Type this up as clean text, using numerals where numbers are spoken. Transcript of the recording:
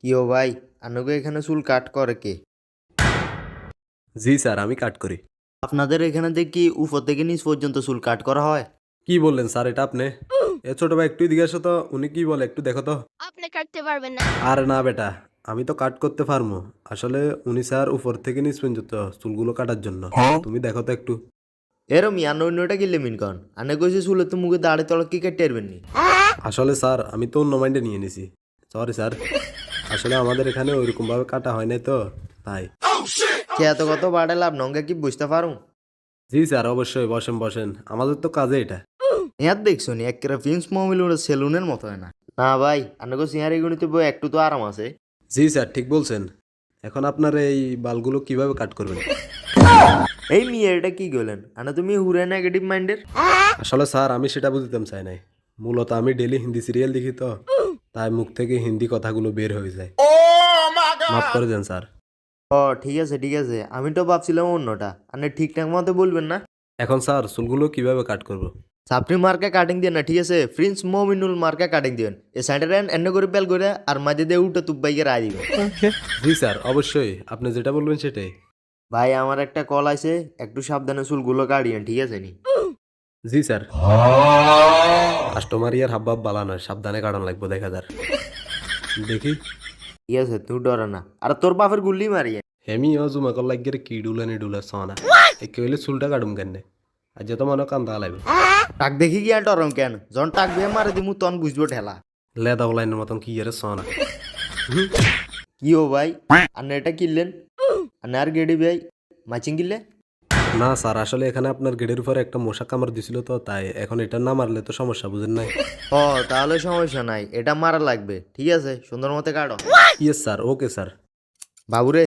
কি ও ভাই, আনুকে এখানে চুল কাট করে কে? জি স্যার, আমি কাট করি। আপনাদের এখানে দেখি উপর থেকে নিচ পর্যন্ত চুল কাট করা হয়? কি বললেন স্যার এটা আপনি? এ ছোট ভাই একটু এদিকে আসো তো, উনি কি বলে একটু দেখো তো। আপনি কাটতে পারবেন না। আরে না বেটা, আমি তো কাট করতে পারবো। আসলে উনি স্যার উপর থেকে নিচ পর্যন্ত চুলগুলো কাটার জন্য। তুমি দেখো তো একটু। এরম আন্ন অন্যটা গেলে মিন কন আনে কইছে চুলে তো মুখে দাড়ি তলা কি কেটে পারবেন নি? আসলে স্যার আমি তো অন্য মাইন্ডে নিয়ে নিছি। সরি স্যার, আসলে আমাদের এখানে ওইরকম ভাবে কাটা হয় নাই তো, তাই। কে এত কত বাড়ে লাভ নঙ্গে কি বুঝতে পারুম? জি স্যার, অবশ্যই বসেন বসেন, আমাদের তো কাজে এটা। ইয়ার দেখছো নি একেরা ফিন্স মোবিল ওরা সেলুনের মতো হয় না। না ভাই, আনুকে সিয়ারি গণিতে বই একটু তো আরাম আছে। জি স্যার, ঠিক বলছেন। এখন আপনার এই বালগুলো কিভাবে কাট করবেন? এই মিয়া এটা কি গেলেন আনা, তুমি হুরে নেগেটিভ মাইন্ডের। আসলে স্যার আমি সেটা বুঝতাম চাই নাই। মূলত আমি ডেলি হিন্দি সিরিয়াল দেখি তো, তাই মুখ থেকে হিন্দি কথাগুলো বের হয়ে যায়। মাফ করে দেন স্যার। ও ঠিক আছে ঠিক আছে, আমি তো ভাবছিলাম অন্যটা। আনে ঠিকঠাক মতো বলবেন না? এখন স্যার চুলগুলো কিভাবে কাট করব? সাপনি মার্কা কাটিং দিয়ে না, ঠিক আছে? প্রিন্স মোমিনুল মার্কা কাটিং দিবেন। এ সাইডে এনে করে বেল করে আর মাঝে দিয়ে উঠে তুব্বাইকে রায় দিবেন। জি স্যার, অবশ্যই আপনি যেটা বলবেন সেটাই। ভাই আমার একটা কল আছে, একটু সাবধানে চুলগুলো কাটিয়েন, ঠিক আছে নি? জি স্যার। কাস্টমার ইয়ার হাবভাব বালা নয়, সাবধানে কাটান লাগবো দেখা যার। দেখি। ঠিক আছে, তুই ডরে না। আর তোর বাপের গুল্লি মারিয়ে। হেমি ও জুমা কল লাগিয়ে কি ডুলানি ডুলা সনা একে হইলে চুলটা কাটুম কেন? আজ তো মনে কান্দা লাগবে। টাক দেখি কি আর ডরম কেন? যখন টাক দিয়ে মারে দিমু তখন বুঝবো ঠেলা। লেদা লাইনের মতন কি এর সনা। কি ও ভাই, আনে এটা কিনলেন? আনে আর গেডি ভাই মাচিং কিনলে? না স্যার, আসলে এখানে আপনার গেটের উপরে একটা মশা কামড় দিছিল তো, তাই এখন এটা না মারলে তো সমস্যা, বুঝেন নাই? ও তাহলে সমস্যা নাই, এটা মারা লাগবে। ঠিক আছে, সুন্দর মতো কাটো। Yes sir, okay sir. বাবুরে